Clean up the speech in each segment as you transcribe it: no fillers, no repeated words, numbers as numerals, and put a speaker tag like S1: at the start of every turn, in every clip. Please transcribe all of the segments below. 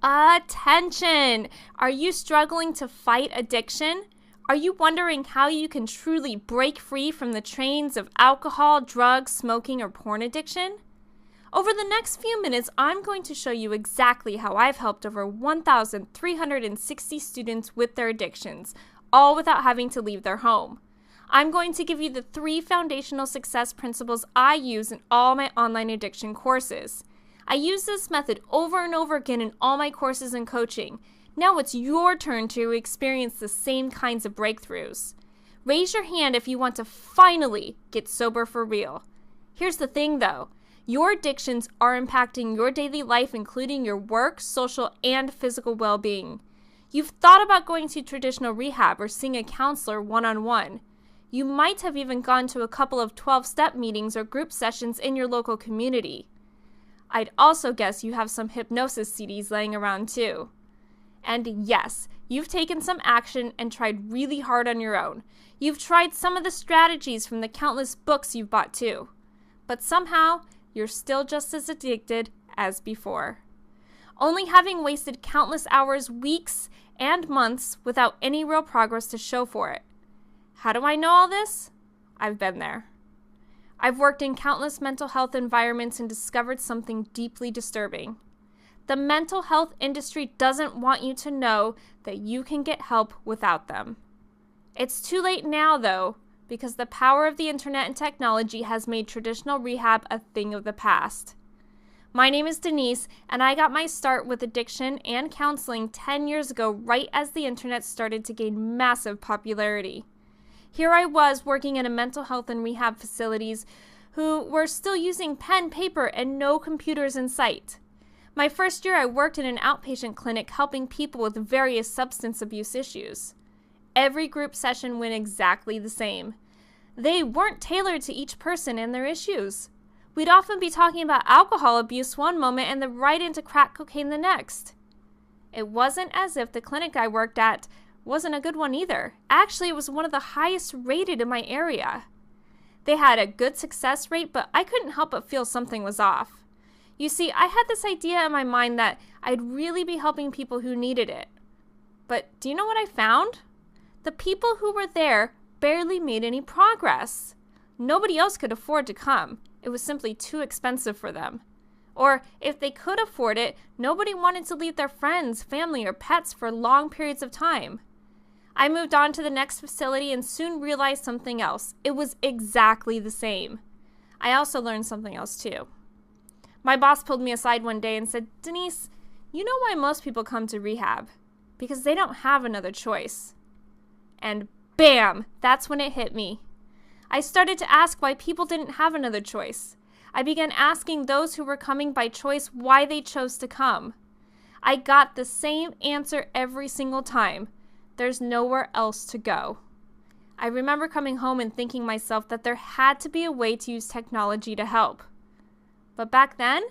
S1: Attention! Are you struggling to fight addiction? Are you wondering how you can truly break free from the chains of alcohol, drugs, smoking, or porn addiction? Over the next few minutes, I'm going to show you exactly how I've helped over 1,360 students with their addictions, all without having to leave their home. I'm going to give you the 3 foundational success principles I use in all my online addiction courses. I use this method over and over again in all my courses and coaching. Now it's your turn to experience the same kinds of breakthroughs. Raise your hand if you want to finally get sober for real. Here's the thing though. Your addictions are impacting your daily life, including your work, social, and physical well-being. You've thought about going to traditional rehab or seeing a counselor one-on-one. You might have even gone to a couple of 12-step meetings or group sessions in your local community. I'd also guess you have some hypnosis CDs laying around too. And yes, you've taken some action and tried really hard on your own. You've tried some of the strategies from the countless books you've bought too. But somehow, you're still just as addicted as before. Only having wasted countless hours, weeks, and months without any real progress to show for it. How do I know all this? I've been there. I've worked in countless mental health environments and discovered something deeply disturbing. The mental health industry doesn't want you to know that you can get help without them. It's too late now, though, because the power of the internet and technology has made traditional rehab a thing of the past. My name is Denise, and I got my start with addiction and counseling 10 years ago, right as the internet started to gain massive popularity. Here I was working in a mental health and rehab facilities who were still using pen, paper, and no computers in sight. My first year I worked in an outpatient clinic helping people with various substance abuse issues. Every group session went exactly the same. They weren't tailored to each person and their issues. We'd often be talking about alcohol abuse one moment and then right into crack cocaine the next. It wasn't as if the clinic I worked at wasn't a good one either. Actually, it was one of the highest rated in my area. They had a good success rate, but I couldn't help but feel something was off. You see, I had this idea in my mind that I'd really be helping people who needed it. But do you know what I found? The people who were there barely made any progress. Nobody else could afford to come. It was simply too expensive for them. Or if they could afford it, nobody wanted to leave their friends, family, or pets for long periods of time. I moved on to the next facility and soon realized something else. It was exactly the same. I also learned something else too. My boss pulled me aside one day and said, "Denise, you know why most people come to rehab? Because they don't have another choice." And bam, that's when it hit me. I started to ask why people didn't have another choice. I began asking those who were coming by choice why they chose to come. I got the same answer every single time. There's nowhere else to go. I remember coming home and thinking myself that there had to be a way to use technology to help. But back then,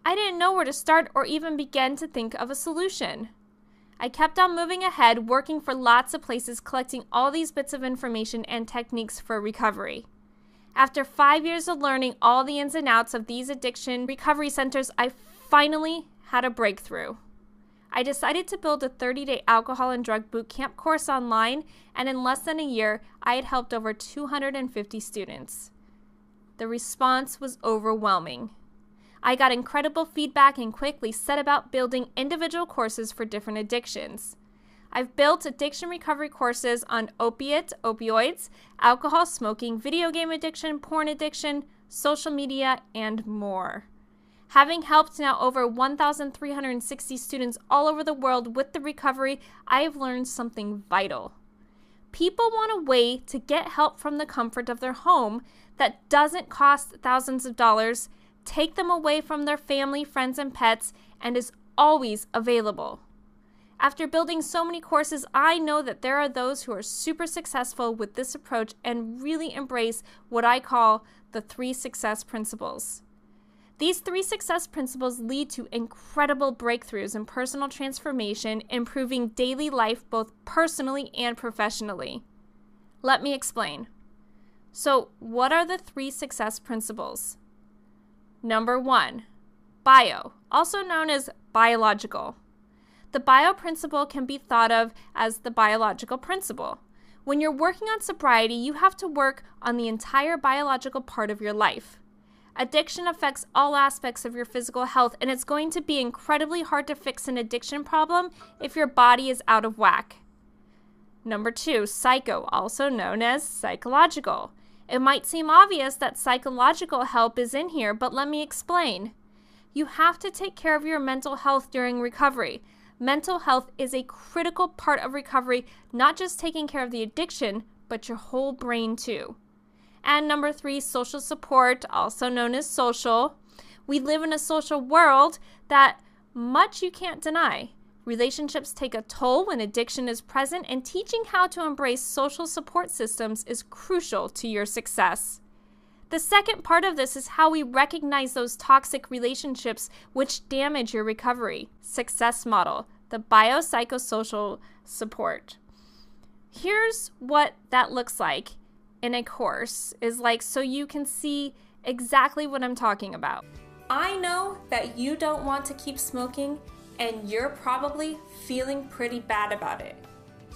S1: I didn't know where to start or even begin to think of a solution. I kept on moving ahead, working for lots of places, collecting all these bits of information and techniques for recovery. After 5 years of learning all the ins and outs of these addiction recovery centers, I finally had a breakthrough. I decided to build a 30-day alcohol and drug boot camp course online, and in less than a year, I had helped over 250 students. The response was overwhelming. I got incredible feedback and quickly set about building individual courses for different addictions. I've built addiction recovery courses on opioids, alcohol, smoking, video game addiction, porn addiction, social media, and more. Having helped now over 1,360 students all over the world with the recovery, I have learned something vital. People want a way to get help from the comfort of their home that doesn't cost thousands of dollars, take them away from their family, friends, and pets, and is always available. After building so many courses, I know that there are those who are super successful with this approach and really embrace what I call the 3 success principles. These 3 success principles lead to incredible breakthroughs in personal transformation, improving daily life both personally and professionally. Let me explain. So, what are the 3 success principles? Number 1, bio, also known as biological. The bio principle can be thought of as the biological principle. When you're working on sobriety, you have to work on the entire biological part of your life. Addiction affects all aspects of your physical health, and it's going to be incredibly hard to fix an addiction problem if your body is out of whack. Number 2, psycho, also known as psychological. It might seem obvious that psychological help is in here, but let me explain. You have to take care of your mental health during recovery. Mental health is a critical part of recovery, not just taking care of the addiction, but your whole brain too. And number 3, social support, also known as social. We live in a social world that much you can't deny. Relationships take a toll when addiction is present, and teaching how to embrace social support systems is crucial to your success. The second part of this is how we recognize those toxic relationships which damage your recovery. Success model, the biopsychosocial support. Here's what that looks like in a course, so you can see exactly what I'm talking about. I know that you don't want to keep smoking, and you're probably feeling pretty bad about it.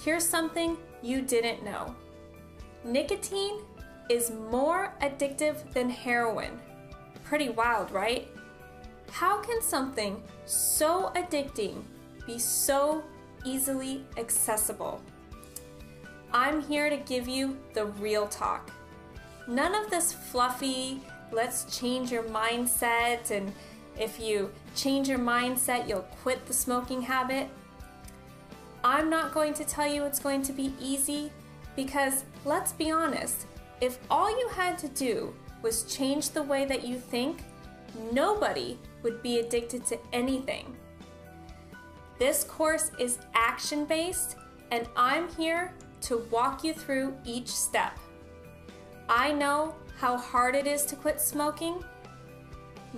S1: Here's something you didn't know. Nicotine is more addictive than heroin. Pretty wild, right? How can something so addicting be so easily accessible? I'm here to give you the real talk. None of this fluffy, let's change your mindset, and if you change your mindset, you'll quit the smoking habit. I'm not going to tell you it's going to be easy, because let's be honest, if all you had to do was change the way that you think, nobody would be addicted to anything. This course is action-based, and I'm here to walk you through each step. I know how hard it is to quit smoking.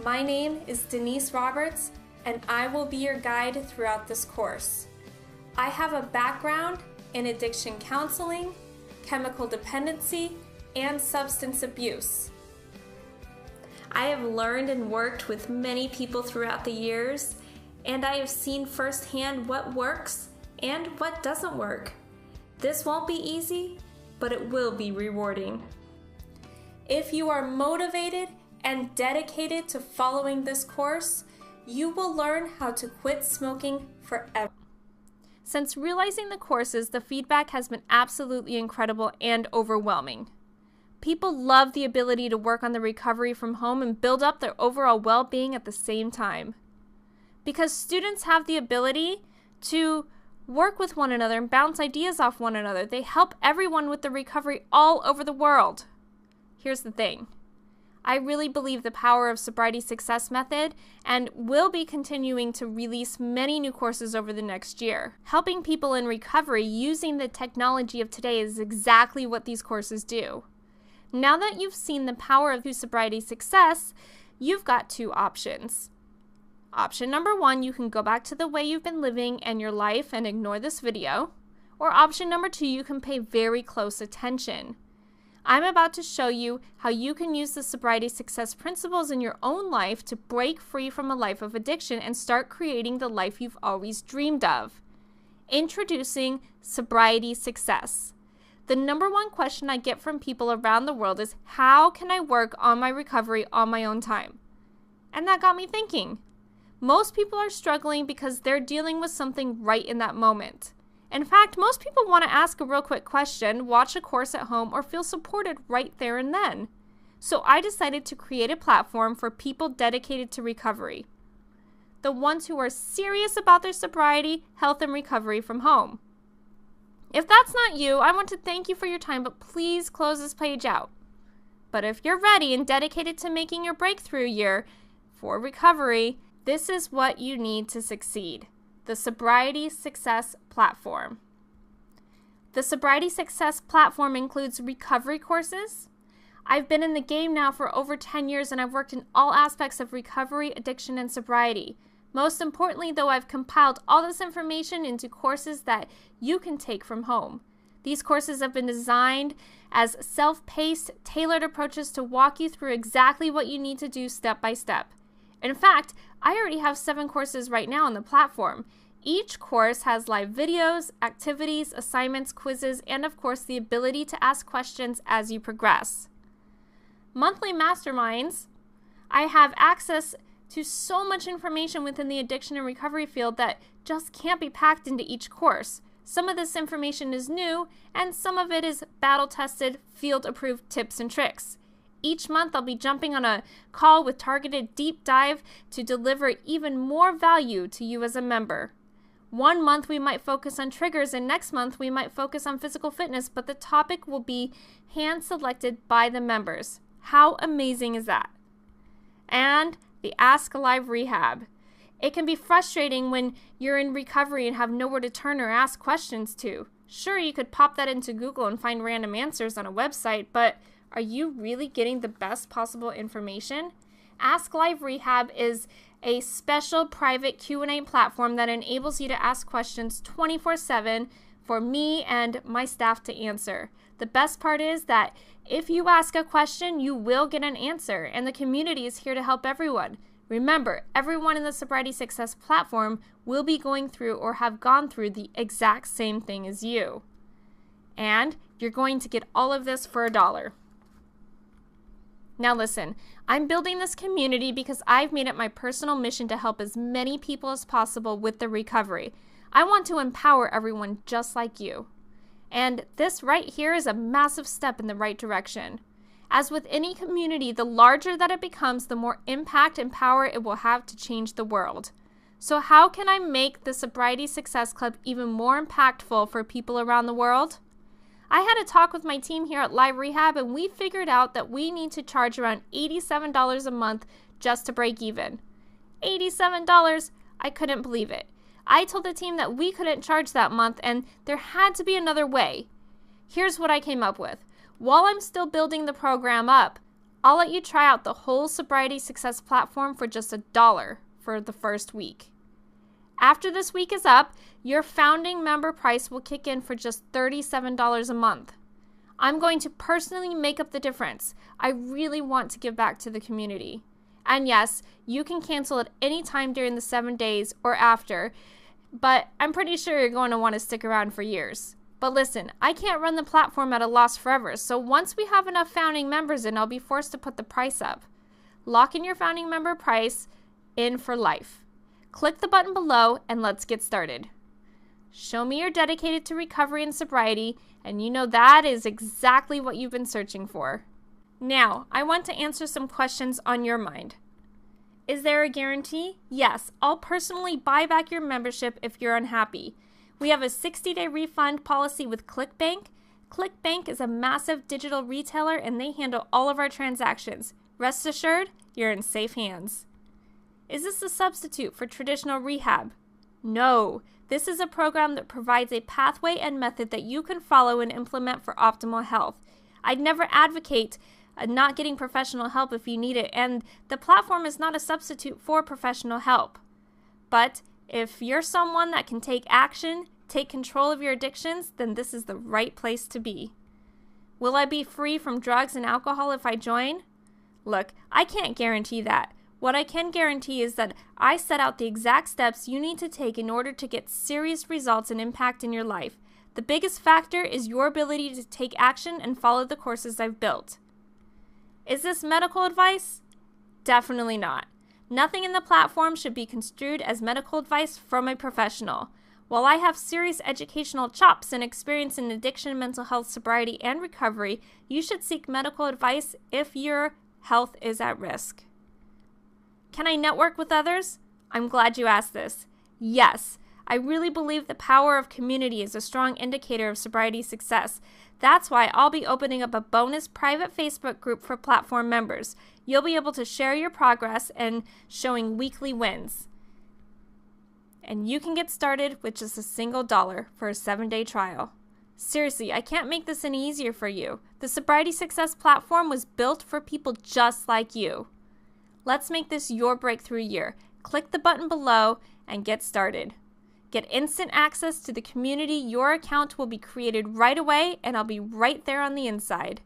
S1: My name is Denise Roberts, and I will be your guide throughout this course. I have a background in addiction counseling, chemical dependency, and substance abuse. I have learned and worked with many people throughout the years, and I have seen firsthand what works and what doesn't work. This won't be easy, but it will be rewarding. If you are motivated and dedicated to following this course, you will learn how to quit smoking forever. Since realizing the courses, the feedback has been absolutely incredible and overwhelming. People love the ability to work on the recovery from home and build up their overall well-being at the same time. Because students have the ability to work with one another and bounce ideas off one another. They help everyone with the recovery all over the world. Here's the thing. I really believe the power of Sobriety Success Method, and will be continuing to release many new courses over the next year. Helping people in recovery using the technology of today is exactly what these courses do. Now that you've seen the power of sobriety success, you've got 2 options. Option number 1, you can go back to the way you've been living and your life and ignore this video. Or option number 2, you can pay very close attention. I'm about to show you how you can use the sobriety success principles in your own life to break free from a life of addiction and start creating the life you've always dreamed of. Introducing sobriety success. The number 1 question I get from people around the world is, how can I work on my recovery on my own time? And that got me thinking. Most people are struggling because they're dealing with something right in that moment. In fact, most people want to ask a real quick question, watch a course at home, or feel supported right there and then. So I decided to create a platform for people dedicated to recovery. The ones who are serious about their sobriety, health, and recovery from home. If that's not you, I want to thank you for your time, but please close this page out. But if you're ready and dedicated to making your breakthrough year for recovery, this is what you need to succeed. The Sobriety Success Platform. The Sobriety Success Platform includes recovery courses. I've been in the game now for over 10 years, and I've worked in all aspects of recovery, addiction, and sobriety. Most importantly, though, I've compiled all this information into courses that you can take from home. These courses have been designed as self-paced, tailored approaches to walk you through exactly what you need to do step by step. In fact, I already have 7 courses right now on the platform. Each course has live videos, activities, assignments, quizzes, and of course the ability to ask questions as you progress. Monthly masterminds, I have access to so much information within the addiction and recovery field that just can't be packed into each course. Some of this information is new, and some of it is battle-tested, field-approved tips and tricks. Each month I'll be jumping on a call with targeted deep dive to deliver even more value to you as a member. One month we might focus on triggers, and next month we might focus on physical fitness, but the topic will be hand-selected by the members. How amazing is that? And the Ask Live Rehab. It can be frustrating when you're in recovery and have nowhere to turn or ask questions to. Sure, you could pop that into Google and find random answers on a website, but are you really getting the best possible information? Ask Live Rehab is a special private Q&A platform that enables you to ask questions 24/7 for me and my staff to answer. The best part is that if you ask a question, you will get an answer, and the community is here to help everyone. Remember, everyone in the Sobriety Success platform will be going through or have gone through the exact same thing as you. And you're going to get all of this for $1. Now listen, I'm building this community because I've made it my personal mission to help as many people as possible with their recovery. I want to empower everyone just like you. And this right here is a massive step in the right direction. As with any community, the larger that it becomes, the more impact and power it will have to change the world. So how can I make the Sobriety Success Club even more impactful for people around the world? I had a talk with my team here at Live Rehab, and we figured out that we need to charge around $87 a month just to break even. $87? I couldn't believe it. I told the team that we couldn't charge that month, and there had to be another way. Here's what I came up with. While I'm still building the program up, I'll let you try out the whole Sobriety Success platform for just $1 for the first week. After this week is up, your founding member price will kick in for just $37 a month. I'm going to personally make up the difference. I really want to give back to the community. And yes, you can cancel at any time during the 7 days or after, but I'm pretty sure you're going to want to stick around for years. But listen, I can't run the platform at a loss forever, so once we have enough founding members in, I'll be forced to put the price up. Lock in your founding member price in for life. Click the button below and let's get started. Show me you're dedicated to recovery and sobriety, and you know that is exactly what you've been searching for. Now, I want to answer some questions on your mind. Is there a guarantee? Yes, I'll personally buy back your membership if you're unhappy. We have a 60-day refund policy with ClickBank. ClickBank is a massive digital retailer and they handle all of our transactions. Rest assured, you're in safe hands. Is this a substitute for traditional rehab? No, this is a program that provides a pathway and method that you can follow and implement for optimal health. I'd never advocate not getting professional help if you need it, and the platform is not a substitute for professional help. But if you're someone that can take action, take control of your addictions, then this is the right place to be. Will I be free from drugs and alcohol if I join? Look, I can't guarantee that. What I can guarantee is that I set out the exact steps you need to take in order to get serious results and impact in your life. The biggest factor is your ability to take action and follow the courses I've built. Is this medical advice? Definitely not. Nothing in the platform should be construed as medical advice from a professional. While I have serious educational chops and experience in addiction, mental health, sobriety, and recovery, you should seek medical advice if your health is at risk. Can I network with others? I'm glad you asked this. Yes, I really believe the power of community is a strong indicator of sobriety success. That's why I'll be opening up a bonus private Facebook group for platform members. You'll be able to share your progress and showing weekly wins. And you can get started with just $1 for a 7-day trial. Seriously, I can't make this any easier for you. The Sobriety Success platform was built for people just like you. Let's make this your breakthrough year. Click the button below and get started. Get instant access to the community. Your account will be created right away, and I'll be right there on the inside.